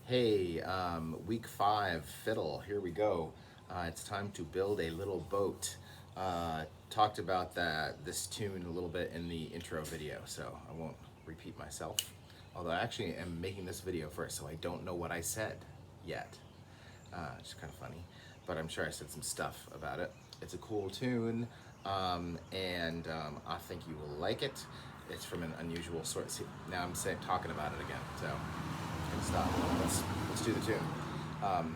Hey, week 5, Fiddle, here we go. It's time to build a little boat. Talked about this tune a little bit in the intro video, so I won't repeat myself. Although I actually am making this video first, so I don't know what I said yet. It's kind of funny, but I'm sure I said some stuff about it. It's a cool tune, and I think you will like it. It's from an unusual sort. See, now I'm talking about it again, so I'm gonna stop. Let's do the tune.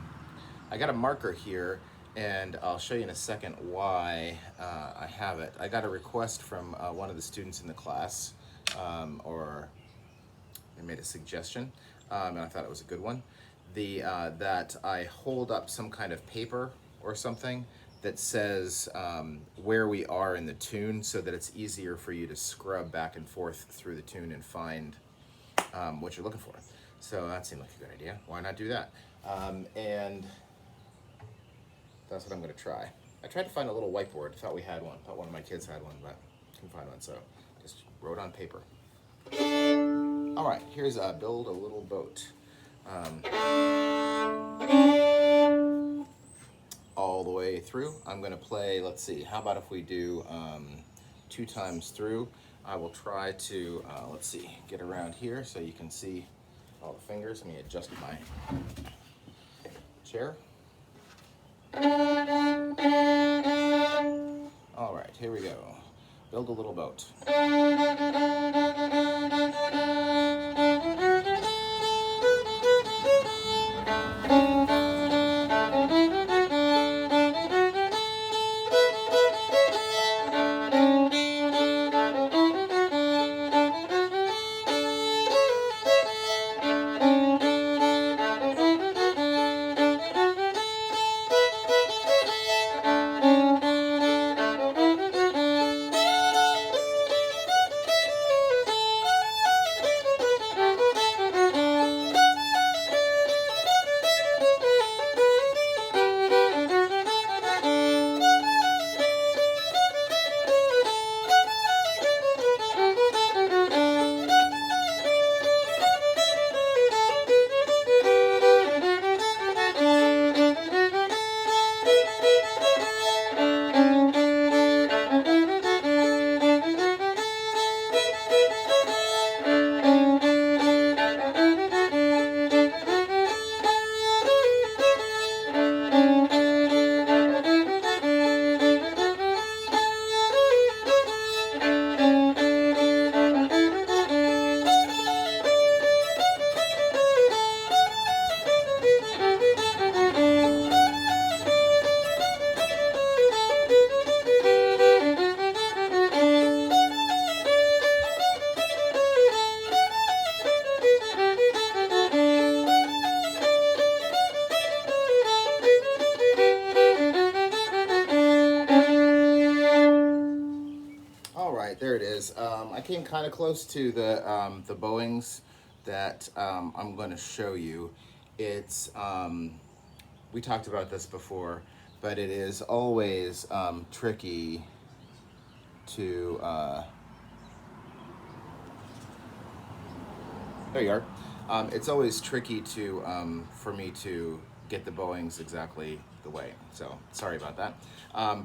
I got a marker here, and I'll show you in a second why I have it. I got a request from one of the students in the class, or they made a suggestion, and I thought it was a good one. That I hold up some kind of paper or something that says where we are in the tune, so that it's easier for you to scrub back and forth through the tune and find what you're looking for. So that seemed like a good idea. Why not do that? And that's what I'm going to try. I tried to find a little whiteboard. Thought we had one. Thought one of my kids had one, but couldn't find one. So just wrote on paper. All right, here's Build a Little Boat. All the way through. I'm going to play, let's see, how about if we do 2 times through. I will try to, let's see, get around here so you can see all the fingers. Let me adjust my chair. All right, here we go. Build a little boat. There it is. I came kind of close to the bowings that I'm going to show you. It's we talked about this before, but it is always tricky to. There you are. It's always tricky to for me to get the bowings exactly the way. So sorry about that.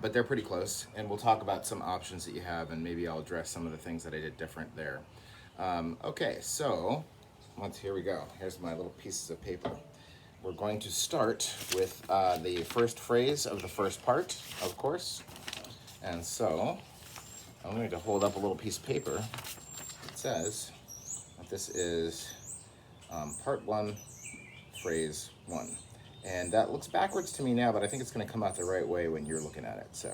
But they're pretty close, and we'll talk about some options that you have, and maybe I'll address some of the things that I did different there. Okay, so here we go. Here's my little pieces of paper. We're going to start with the first phrase of the first part, of course. And so I'm going to hold up a little piece of paper that says that this is part 1, phrase 1. And that looks backwards to me now, but I think it's going to come out the right way when you're looking at it. So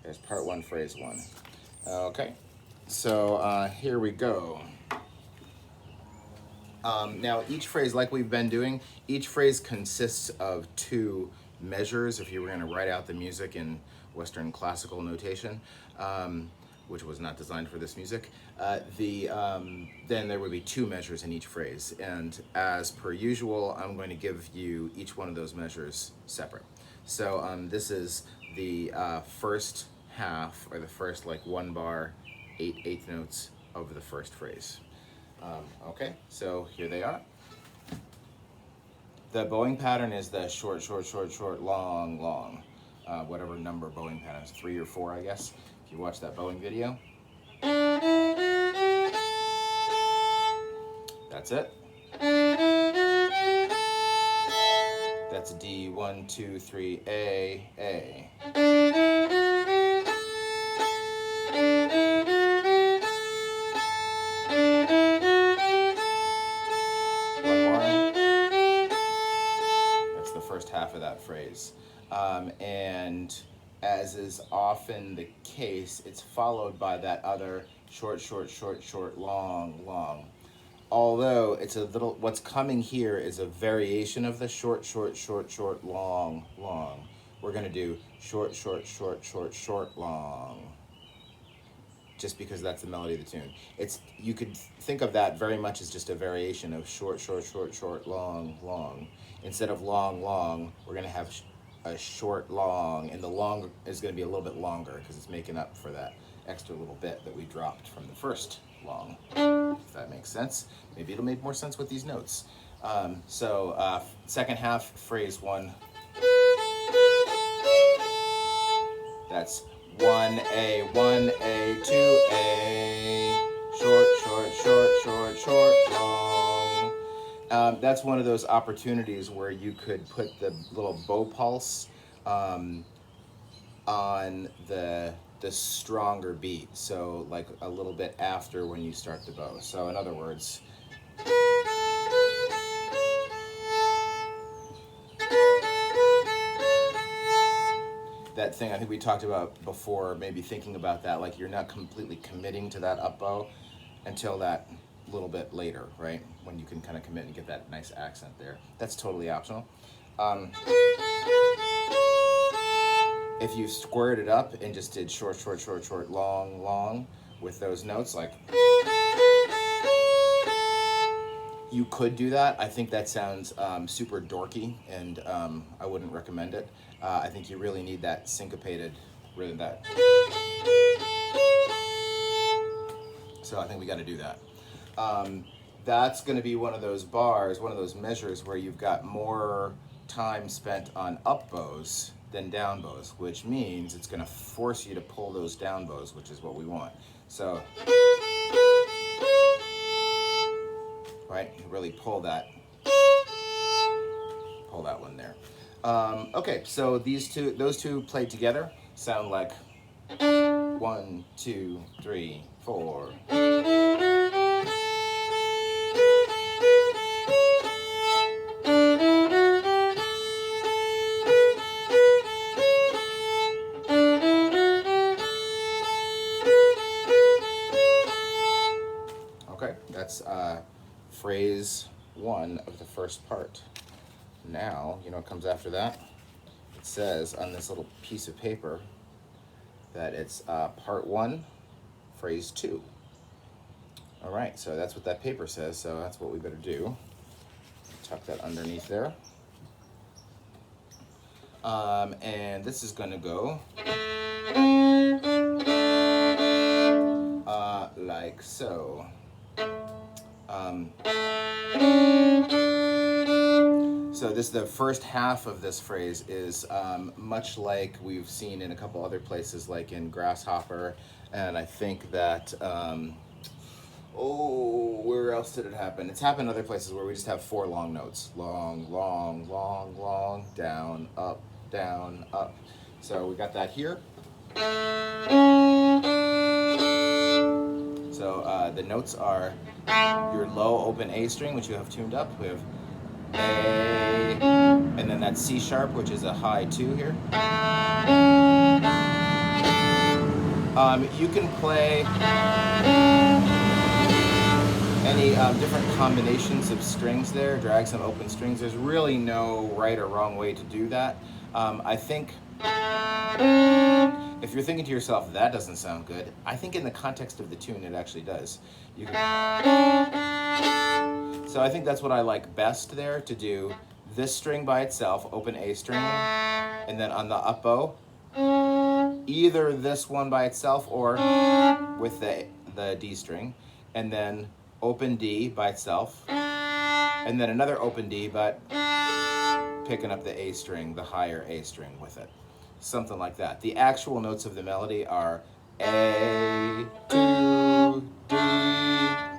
there's part 1, phrase 1. Okay, so here we go. Now each phrase, like we've been doing, each phrase consists of 2 measures if you were going to write out the music in Western classical notation, which was not designed for this music. Then there would be 2 measures in each phrase, and as per usual, I'm going to give you each one of those measures separate. So this is the first half, or the first 1 bar, 8/8 notes of the first phrase. Okay, so here they are. The bowing pattern is the short, short, short, short, long, long. Whatever number bowing pattern is, 3 or 4, I guess. If you watch that bowing video. That's it. That's D, 1, 2, 3, A. One more. That's the first half of that phrase. And as is often the case, it's followed by that other short, short, short, short, long, long. Although it's a little, what's coming here is a variation of the short, short, short, short, long, long. We're gonna do short, short, short, short, short, long. Just because that's the melody of the tune. You could think of that very much as just a variation of short, short, short, short, long, long. Instead of long, long, we're gonna have a short, long, and the long is gonna be a little bit longer because it's making up for that extra little bit that we dropped from the first long, if that makes sense. Maybe it'll make more sense with these notes. Second half, phrase 1. That's 1A, 1A, 2A, short, short, short, short, short, long. That's one of those opportunities where you could put the little bow pulse on the stronger beat, so like a little bit after when you start the bow. So in other words, that thing I think we talked about before, maybe thinking about that, like you're not completely committing to that up bow until that little bit later, right? When you can kind of commit and get that nice accent there. That's totally optional. If you squared it up and just did short, short, short, short, long, long with those notes, like you could do that. I think that sounds super dorky, and I wouldn't recommend it. I think you really need that syncopated rhythm. So I think we got to do that. That's going to be one of those bars, one of those measures where you've got more time spent on up bows than down bows, which means it's going to force you to pull those down bows, which is what we want. So, right, you really pull that one there. Okay, so those two played together sound like 1, 2, 3, 4. Okay, that's phrase 1 of the first part. Now, you know what comes after that? It says on this little piece of paper that it's part 1, phrase 2. All right, so that's what that paper says, so that's what we better do. Tuck that underneath there. And this is going to go like so. So the first half of this phrase is much like we've seen in a couple other places, like in Grasshopper, and I think that, where else did it happen? It's happened other places where we just have 4 long notes. Long, long, long, long, down, up, down, up. So we got that here. So the notes are your low open A string, which you have tuned up. We have A, and then that C sharp, which is a high 2 here. You can play any different combinations of strings there, drag some open strings. There's really no right or wrong way to do that. I think if you're thinking to yourself, that doesn't sound good, I think in the context of the tune it actually does. So I think that's what I like best there, to do this string by itself, open A string, and then on the up bow, either this one by itself or with the D string, and then open D by itself, and then another open D, but picking up the A string, the higher A string with it. Something like that. The actual notes of the melody are A, 2, D,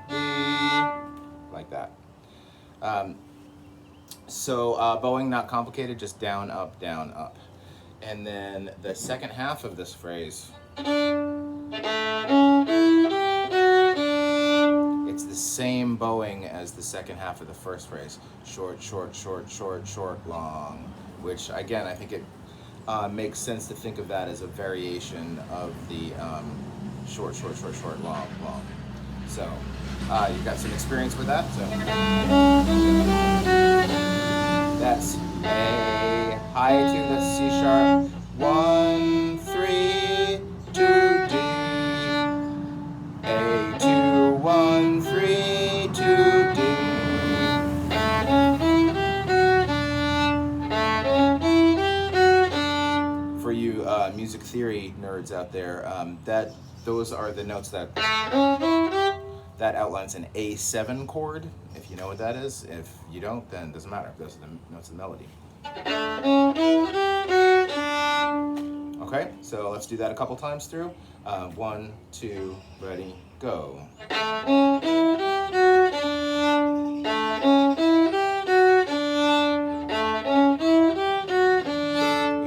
D, like that. So bowing, not complicated, just down, up, down, up. And then the second half of this phrase, it's the same bowing as the second half of the first phrase. Short, short, short, short, short, long. Which, again, I think it makes sense to think of that as a variation of the short, short, short, short, long, long. So you've got some experience with that. So that's A, high to the C sharp, 1, 3, 2, D, A, 2, 1, 3, 2, D. For you music theory nerds out there, those are the notes that outlines an A7 chord, if you know what that is. If you don't, then it doesn't matter. Those are the notes of the melody. Okay, so let's do that a couple times through. 1, 2, ready, go. You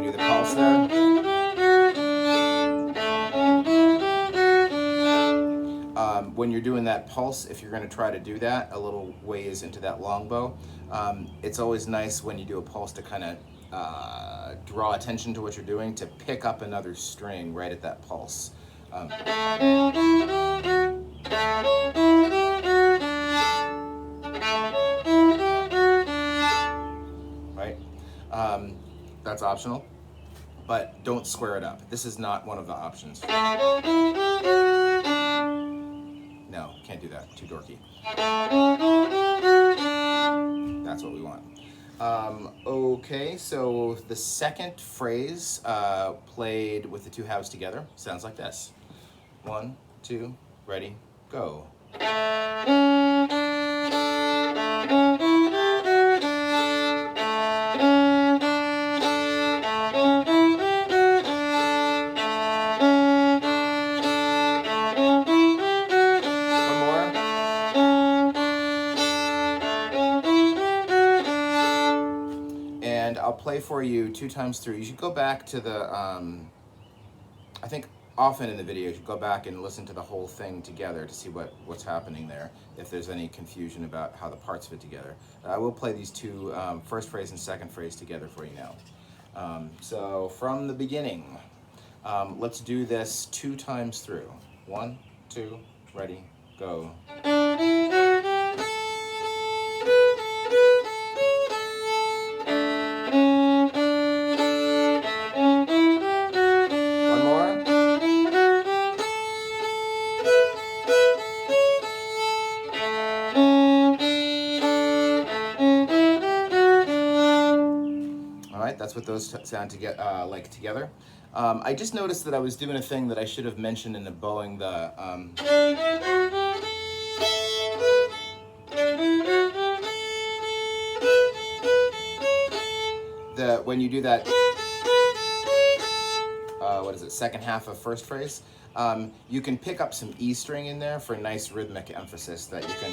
do the pulse there. When you're doing that pulse, if you're going to try to do that a little ways into that long bow, it's always nice when you do a pulse to kind of draw attention to what you're doing, to pick up another string right at that pulse. Right? That's optional, but don't square it up. This is not one of the options. No, can't do that. Too dorky. That's what we want. Okay, so the second phrase played with the two halves together sounds like this. 1, 2, ready, go. I'll play for you 2 times through. You should go back to the, I think often in the video, you should go back and listen to the whole thing together to see what's happening there, if there's any confusion about how the parts fit together. I will play these two, first phrase and second phrase together for you now. So from the beginning, let's do this 2 times through. 1, 2, ready, go. That's what those sound like together. I just noticed that I was doing a thing that I should have mentioned in the bowing. When you do that, what is it, second half of first phrase, you can pick up some E string in there for nice rhythmic emphasis that you can.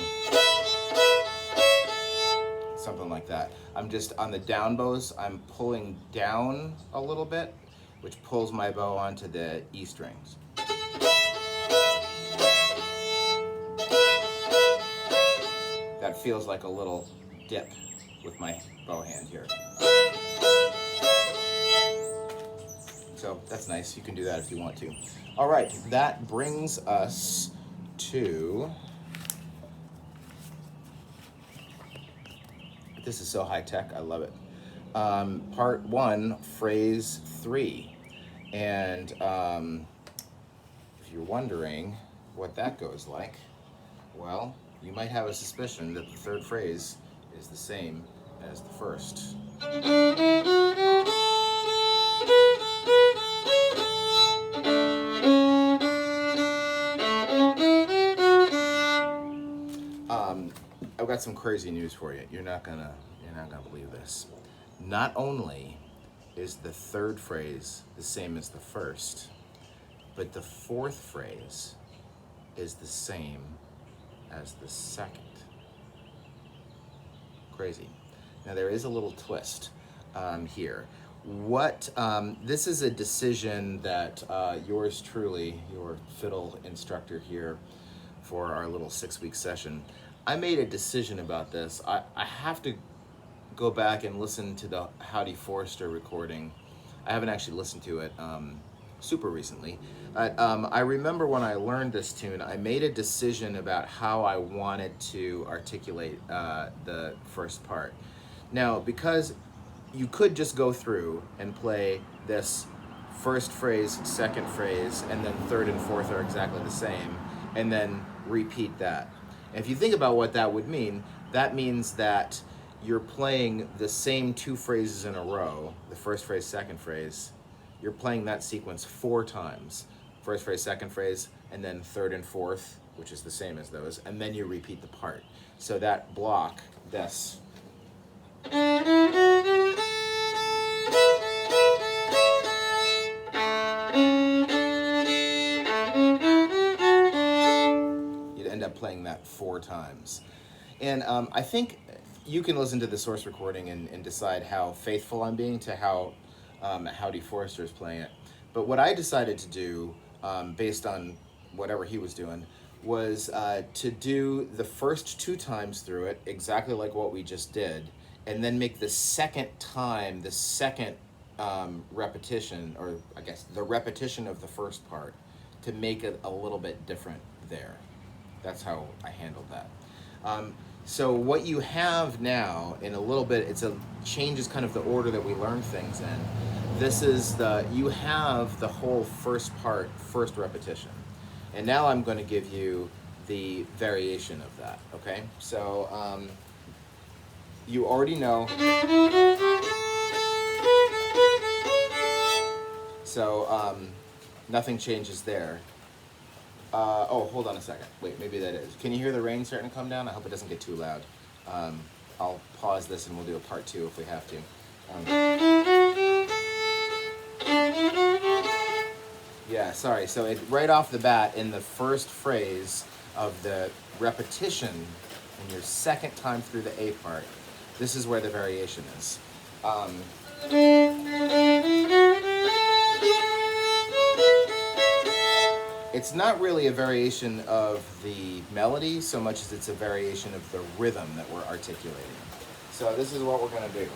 Something like that. I'm just on the down bows, I'm pulling down a little bit, which pulls my bow onto the E strings. That feels like a little dip with my bow hand here. So that's nice. You can do that if you want to. All right, that brings us to. This is so high tech, I love it. Part 1, phrase 3. And if you're wondering what that goes like, well, you might have a suspicion that the third phrase is the same as the first. I've got some crazy news for you. You're not gonna believe this. not only is the third phrase the same as the first, but the fourth phrase is the same as the second. Crazy. Now there is a little twist here. This is a decision that yours truly, your fiddle instructor here for our little 6-week session, I made a decision about this. I have to go back and listen to the Howdy Forster recording. I haven't actually listened to it super recently. I remember when I learned this tune, I made a decision about how I wanted to articulate the first part. Now, because you could just go through and play this first phrase, second phrase, and then third and fourth are exactly the same, and then repeat that. And if you think about what that would mean, that means that you're playing the same 2 phrases in a row, the first phrase, second phrase. You're playing that sequence 4 times. First phrase, second phrase, and then third and fourth, which is the same as those, and then you repeat the part. So that block, this. You'd end up playing that 4 times. And I think you can listen to the source recording and decide how faithful I'm being to how Howdy Forster is playing it. But what I decided to do, based on whatever he was doing, was to do the first 2 times through it, exactly like what we just did, and then make the second time, the second repetition, or I guess the repetition of the first part, to make it a little bit different there. That's how I handled that. So what you have now, in a little bit, changes kind of the order that we learn things in. This is you have the whole first part, first repetition. And now I'm going to give you the variation of that, okay? So you already know. So nothing changes there. Oh, hold on a second. Wait, maybe that is. Can you hear the rain starting to come down? I hope it doesn't get too loud. I'll pause this and we'll do a part 2 if we have to. Yeah, sorry. So right off the bat, in the first phrase of the repetition, in your second time through the A part, this is where the variation is. It's not really a variation of the melody so much as it's a variation of the rhythm that we're articulating. So this is what we're going to do.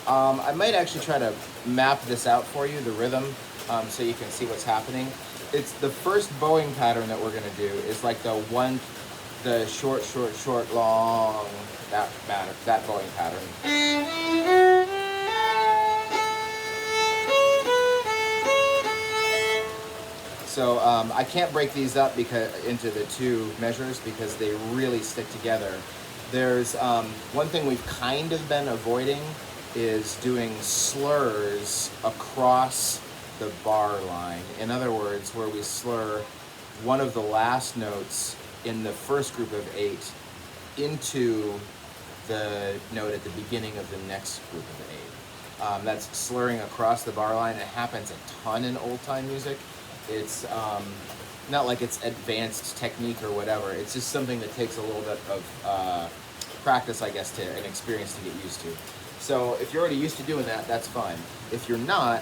I might actually try to map this out for you, the rhythm, so you can see what's happening. It's the first bowing pattern that we're going to do is like the short, short, short, long, that bowing pattern. So I can't break these up into the 2 measures because they really stick together. There's one thing we've kind of been avoiding is doing slurs across the bar line. In other words, where we slur one of the last notes in the first group of 8 into the note at the beginning of the next group of 8. That's slurring across the bar line. It happens a ton in old-time music. It's not like it's advanced technique or whatever. It's just something that takes a little bit of practice, I guess, and experience to get used to. So if you're already used to doing that, that's fine. If you're not,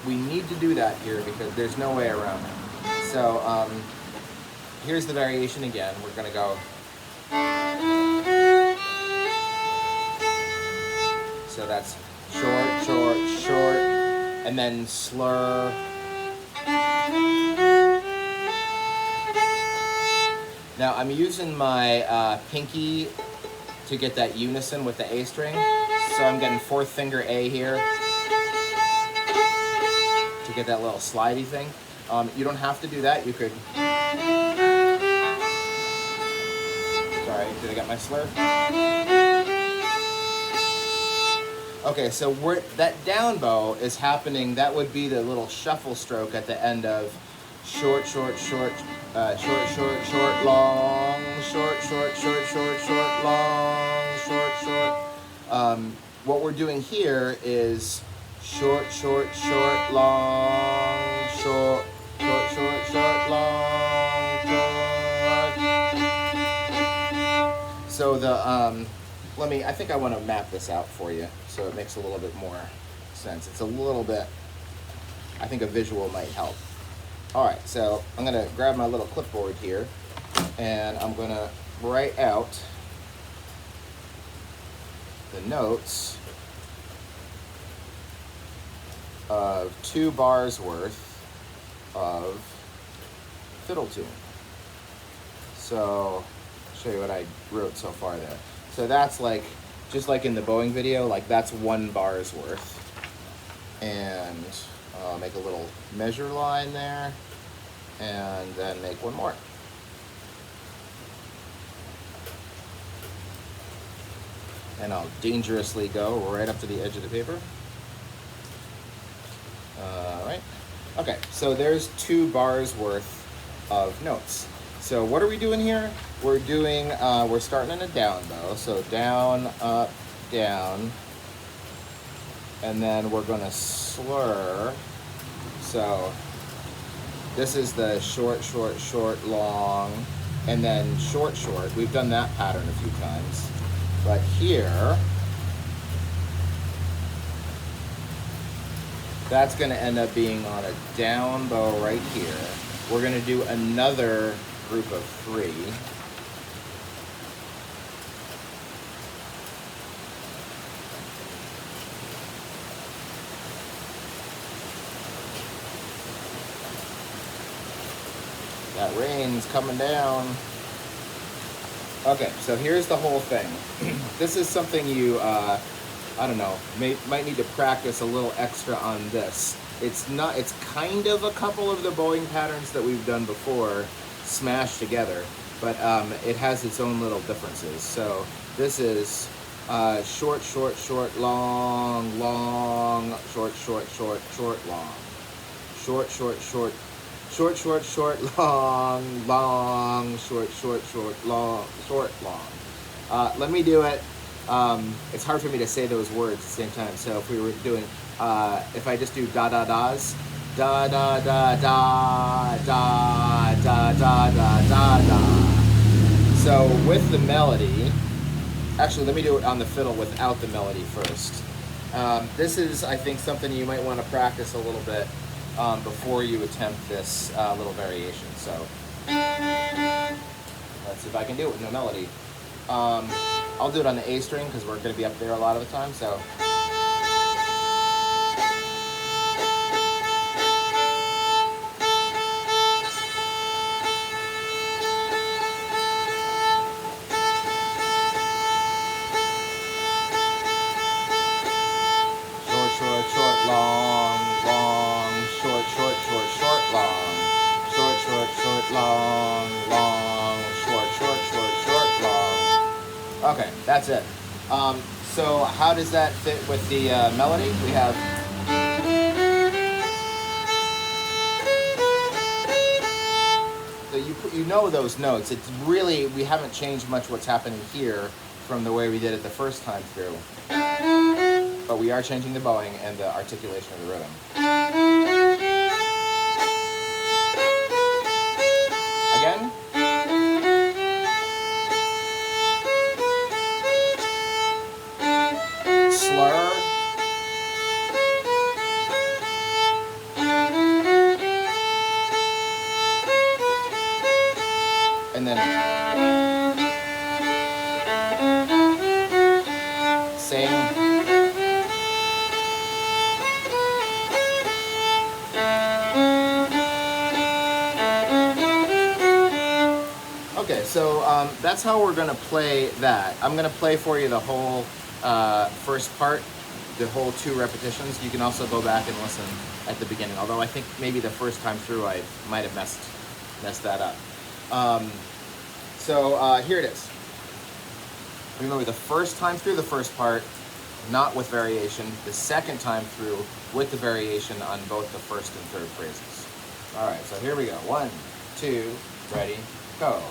we need to do that here because there's no way around it. So here's the variation again. We're going to go. So that's short, short, short, and then slur. Now I'm using my pinky to get that unison with the A string. So I'm getting 4th finger A here to get that little slidey thing. You don't have to do that. You could. Sorry, did I get my slur? Okay, so that down bow is happening. That would be the little shuffle stroke at the end of short, short, short, Short, short, short, long, short, short, short, short, short, long, short, short. What we're doing here is short, short, short, long, short, short, short, short, long, short. So I think I want to map this out for you so it makes a little bit more sense. It's a little bit, I think a visual might help. All right, so I'm gonna grab my little clipboard here and I'm gonna write out the notes of 2 bars worth of fiddle tune. So I'll show you what I wrote so far there. So that's like, just like in the bowing video, like that's 1 bar's worth. And I'll make a little measure line there and then make 1 more. And I'll dangerously go right up to the edge of the paper. All right. Okay, so there's 2 bars worth of notes. So what are we doing here? We're doing, we're starting in a down bow. So down, up, down. And then we're gonna slur. So this is the short, short, short, long, and then short, short. We've done that pattern a few times. But here, that's gonna end up being on a down bow right here. We're gonna do another group of 3. That rain's coming down. Okay, so here's the whole thing. This is something you, I don't know, might need to practice a little extra on this. It's kind of a couple of the bowing patterns that we've done before smashed together, but it has its own little differences. So this is short, short, short, long, long, short, short, short, short, long, short, short, short, short, short, short, long, long, short, short, short, long, short, long. Let me do it. It's hard for me to say those words at the same time. So if we were doing, if I just do da da da's, da da da da da da da da da da. So with the melody, actually let me do it on the fiddle without the melody first. This is, I think, something you might want to practice a little bit before you attempt this little variation. So let's see if I can do it with no melody. I'll do it on the A string because we're going to be up there a lot of the time. So short, short, short, long, long, short, short, short, short, long, short, short, short, long, long, short, short, short, short, long. Okay, that's it. So how does that fit with the melody? We have so you know those notes. It's really, we haven't changed much what's happening here from the way we did it the first time through. But we are changing the bowing and the articulation of the rhythm. Again. Slur. And then sing. Okay, so that's how we're gonna play that. I'm gonna play for you the whole first part, the whole 2 repetitions. You can also go back and listen at the beginning, although I think maybe the first time through I might have messed that up. Here it is. Remember, the first time through the first part, not with variation. The second time through with the variation on both the first and third phrases. All right, so here we go. 1, 2, Ready, go.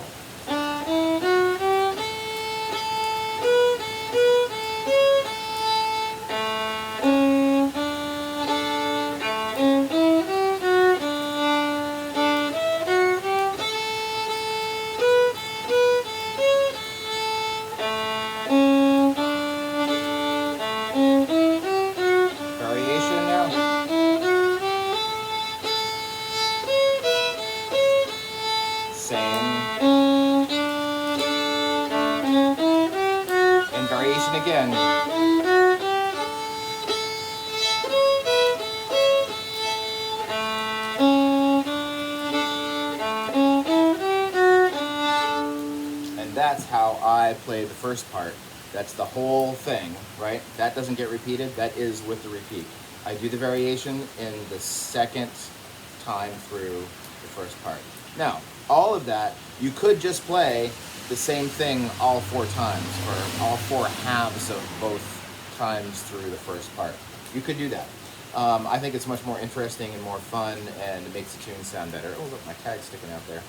Variation now. Same. And variation again. And that's how I play the first part. That's the whole thing, right? That doesn't get repeated. That is with the repeat. I do the variation in the second time through the first part. Now, all of that, you could just play the same thing all 4 times, or all 4 halves of both times through the first part. You could do that. I think it's much more interesting and more fun, and it makes the tune sound better. Oh, look, my tag's sticking out there.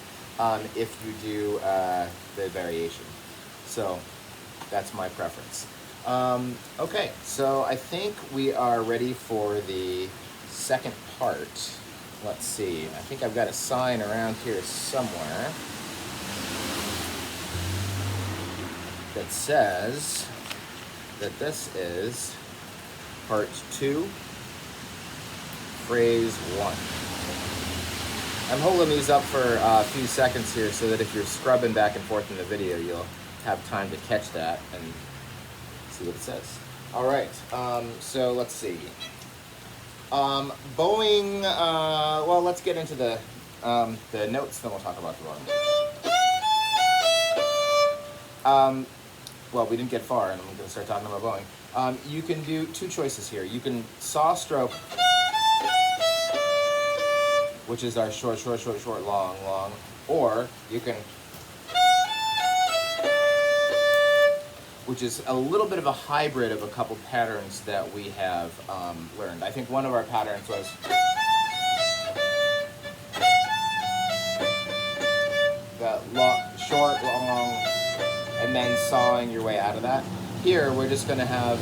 If you do the variation. So that's my preference. Okay, so I think we are ready for the second part. Let's see, I think I've got a sign around here somewhere that says that this is part 2, phrase 1. I'm holding these up for a few seconds here so that if you're scrubbing back and forth in the video, you'll have time to catch that and see what it says. All right, so let's see. Bowing, well, let's get into the notes, then we'll talk about the bowing. Well, we didn't get far, and I'm going to start talking about bowing. You can do 2 choices here. You can saw stroke, which is our short, short, short, short, long, long, or you can, which is a little bit of a hybrid of a couple patterns that we have learned. I think one of our patterns was that short, long, and then sawing your way out of that. Here, we're just gonna have,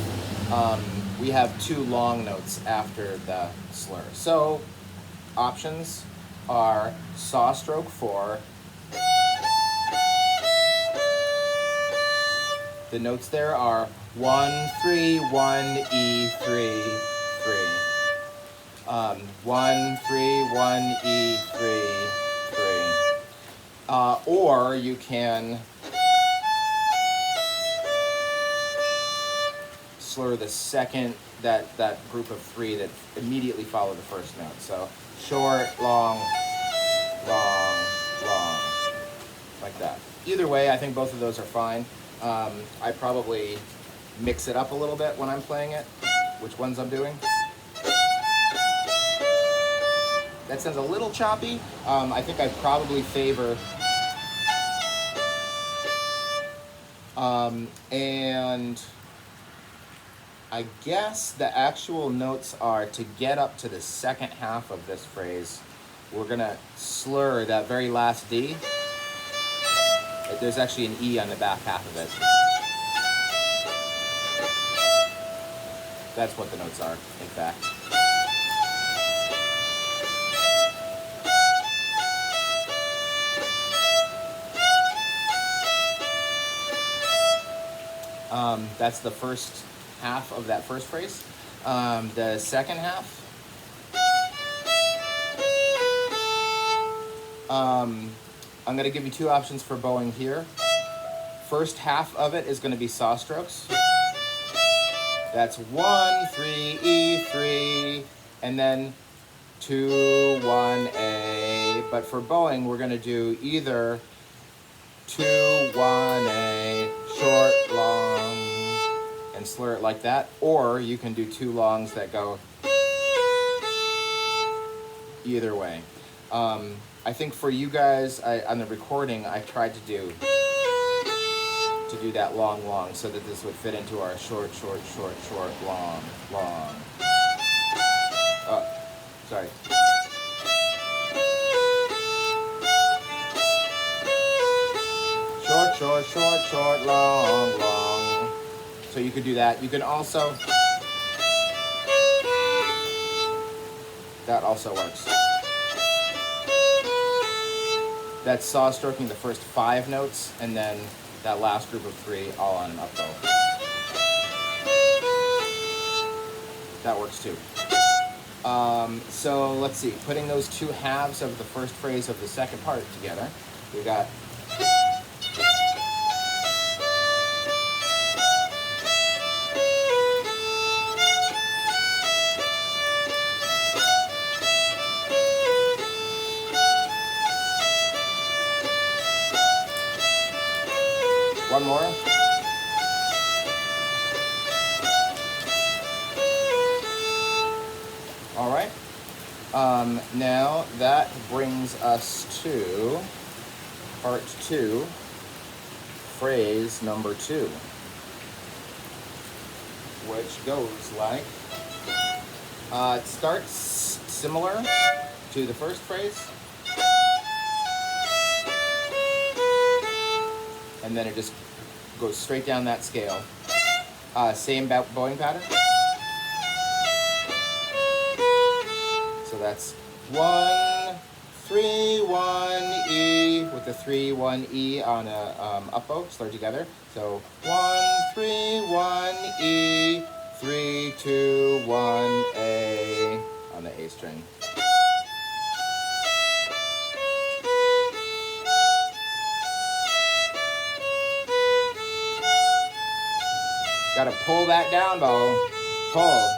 we have 2 long notes after the slur. So, options are saw stroke 4. The notes there are 1, 3, 1, E, 3, 3. 1, 3, 1, E, 3, 3. Or you can slur the second, that group of 3 that immediately follow the first note. So short, long, long, long, like that. Either way, I think both of those are fine. I probably mix it up a little bit when I'm playing it, which ones I'm doing. That sounds a little choppy. I think I probably favor, and I guess the actual notes are, to get up to the second half of this phrase, we're gonna slur that very last D. There's actually an E on the back half of it. That's what the notes are, in fact. That's the first half of that first phrase. The second half, I'm going to give you 2 options for bowing here. First half of it is going to be saw strokes. That's 1, 3, E, 3, and then 2, 1, A. But for bowing, we're going to do either 2, 1, A, short, long, and slur it like that, or you can do 2 longs that go either way. I think for you guys, on the recording, I tried to do that long, long, so that this would fit into our short, short, short, short, long, long. Oh, sorry. short, short, short, long, long. So you could do that. You can also, that also works. That's saw stroking the first 5 notes, and then that last group of 3 all on an up bow. That works too. So let's see, putting those 2 halves of the first phrase of the second part together, we got one more. All right. Now that brings us to part 2, phrase number 2, which goes like, it starts similar to the first phrase, and then it just goes straight down that scale. Same bowing pattern. So that's 1, 3, 1, E with the 3, 1, E on a up bow, start together. So 1, 3, 1, E, 3, 2, 1, A on the A string. Gotta pull that down bow. Pull.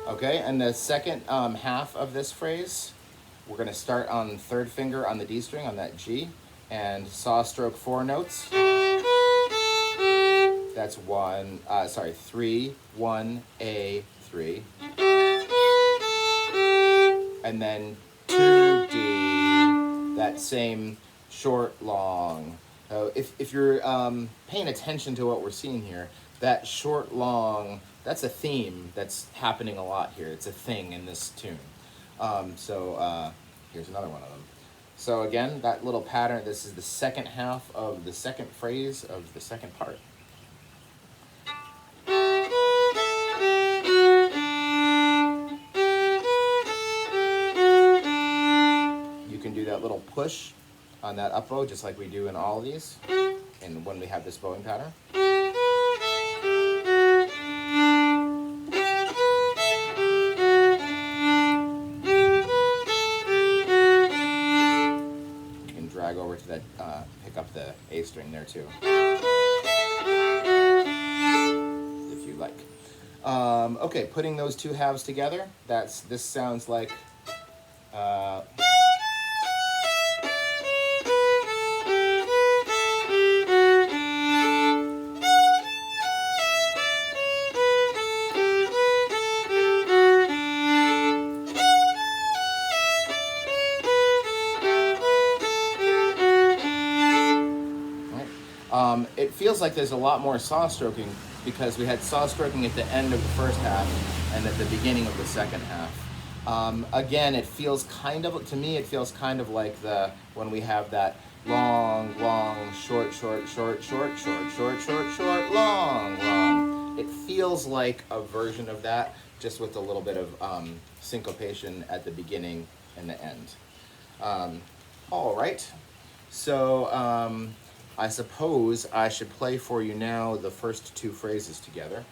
Okay, and the second half of this phrase, we're gonna start on the 3rd finger on the D string, on that G, and saw stroke 4 notes. That's 3, 1, A, 3. And then 2, D, that same short, long. So if you're paying attention to what we're seeing here, that short, long, that's a theme that's happening a lot here. It's a thing in this tune. Here's another one of them. So again, that little pattern, this is the second half of the second phrase of the second part. You can do that little push on that up bow, just like we do in all of these, and when we have this bowing pattern. You can drag over to that, pick up the A string there too, if you like. Okay, putting those 2 halves together, this sounds like it feels like there's a lot more saw stroking because we had saw stroking at the end of the first half and at the beginning of the second half. Again, it feels kind of, to me, it feels kind of like when we have that long, long, short, short, short, short, short, short, short, short, long, long. It feels like a version of that, just with a little bit of syncopation at the beginning and the end. All right, so I suppose I should play for you now the first 2 phrases together,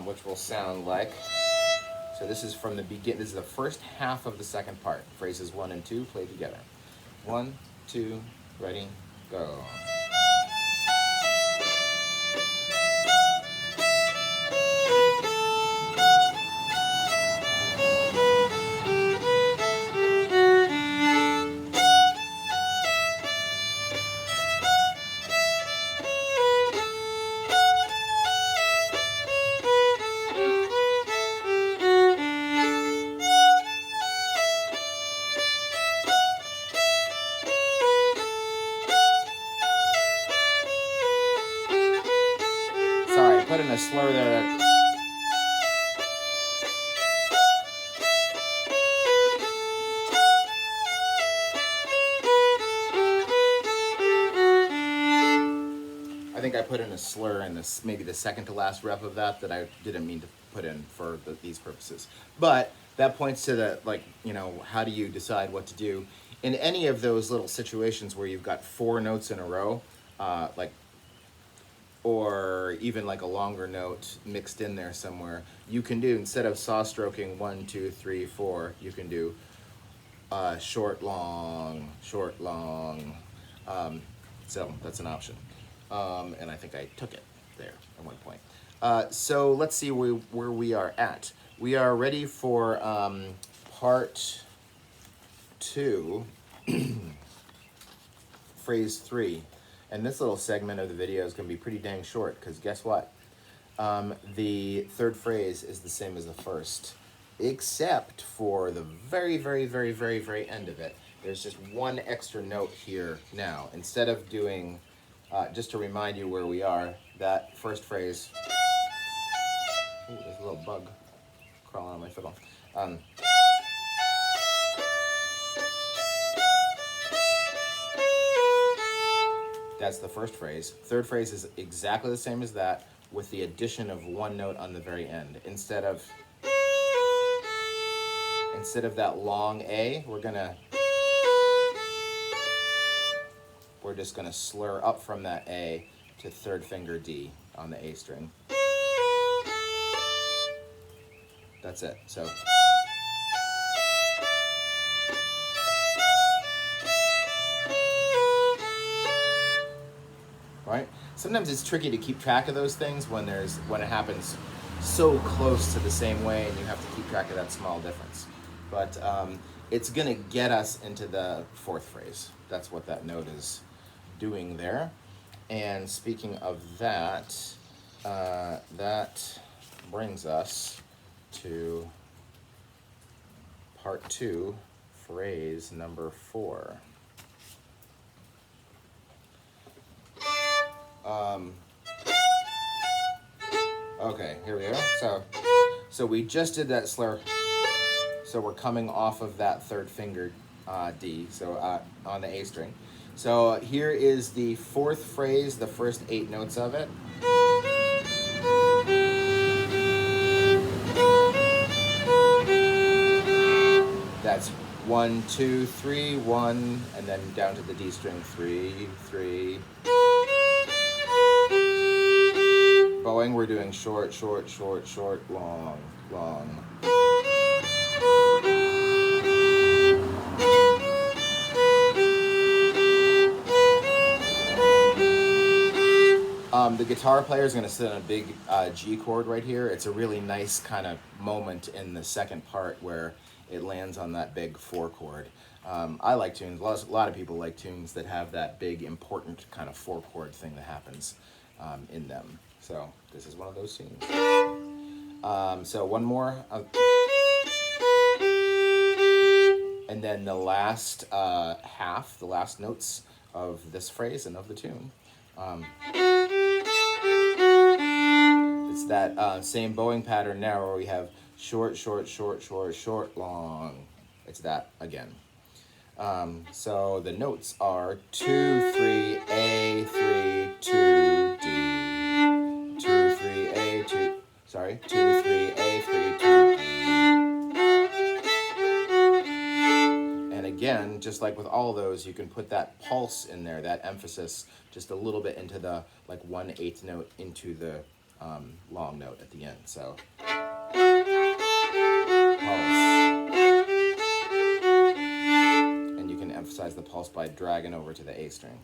which will sound like, so this is from the beginning, this is the first half of the second part. Phrases 1 and 2 play together. 1, 2, ready, go. a slur in this, maybe the second to last rep of that I didn't mean to put in for these purposes. But that points to the, like, you know, how do you decide what to do in any of those little situations where you've got 4 notes in a row, like, or even like a longer note mixed in there somewhere. You can do, instead of saw stroking 1, 2, 3, 4, you can do short, long, short, long. So that's an option. And I think I took it there at one point. So let's see where we are at. We are ready for part 2, phrase 3. And this little segment of the video is going to be pretty dang short, because guess what? The third phrase is the same as the first, except for the very, very, very, very, very end of it. There's just one extra note here now. Instead of doing, just to remind you where we are, that first phrase, ooh, there's a little bug crawling on my fiddle. That's the first phrase. Third phrase is exactly the same as that, with the addition of one note on the very end. Instead of that long A, we're just gonna slur up from that A to third finger D on the A string. That's it. So right? Sometimes it's tricky to keep track of those things when it happens so close to the same way, and you have to keep track of that small difference. But it's gonna get us into the fourth phrase. That's what that note is doing there. And speaking of that, that brings us to part 2, phrase number 4. Okay, here we are. So we just did that slur. So we're coming off of that third finger D, so on the A string. So here is the fourth phrase, the first 8 notes of it. That's 1, 2, 3, 1, and then down to the D string, 3, 3. Bowing, we're doing short, short, short, short, long, long. The guitar player is going to sit on a big G chord right here. It's a really nice kind of moment in the second part where it lands on that big 4 chord. I like tunes. A lot of people like tunes that have that big, important kind of 4 chord thing that happens in them. So this is one of those tunes. So one more. And then the last half, the last notes of this phrase and of the tune. It's that same bowing pattern now where we have short, short, short, short, short, long. It's that again. So the notes are 2, 3, A, 3, 2, D. 2, 3, A, 2. Sorry, 2, 3, A, 3, 2, D. And again, just like with all those, you can put that pulse in there, that emphasis, just a little bit into the, like 1/8 note into the long note at the end. So pulse. And you can emphasize the pulse by dragging over to the A string.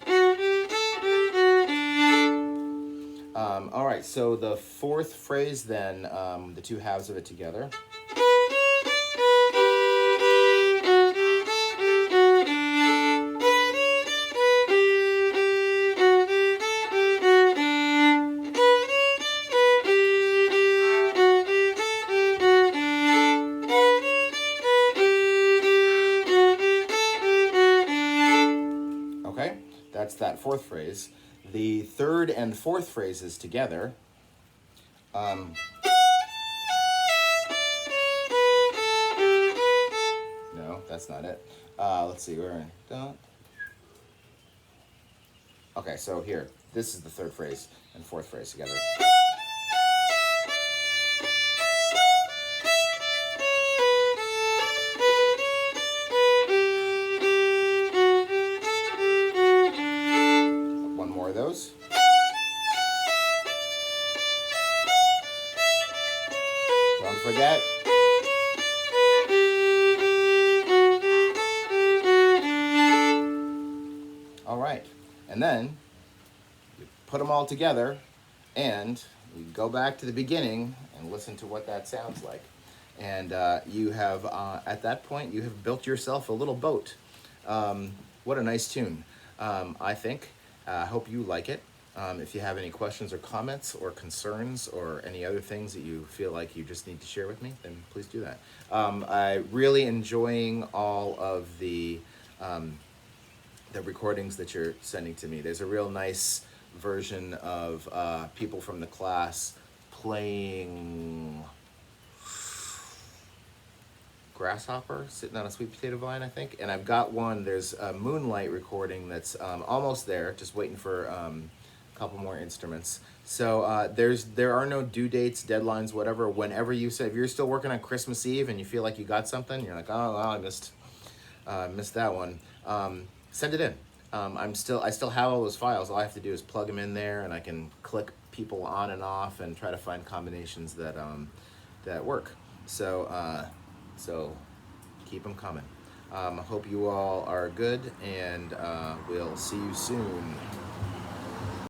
All right, so the fourth phrase then, the 2 halves of it together. Okay, that's that fourth phrase. The third and fourth phrases together. No, that's not it. Let's see, we're in. Okay, so here, this is the third phrase and fourth phrase together. One more of those. Don't forget. All right, and then you put them all together and you go back to the beginning and listen to what that sounds like. And you have, at that point, you have built yourself a little boat. What a nice tune, I think. I hope you like it. If you have any questions or comments or concerns or any other things that you feel like you just need to share with me, then please do that. I'm really enjoying all of the recordings that you're sending to me. There's a real nice version of people from the class playing Grasshopper, sitting on a sweet potato vine, I think. And I've got one, there's a Moonlight recording that's almost there, just waiting for a couple more instruments. So there are no due dates, deadlines, whatever. Whenever you say, if you're still working on Christmas Eve and you feel like you got something, you're like, oh, well, I missed that one. Send it in. I still have all those files. All I have to do is plug them in there, and I can click people on and off and try to find combinations that that work. So keep them coming. I hope you all are good, and we'll see you soon.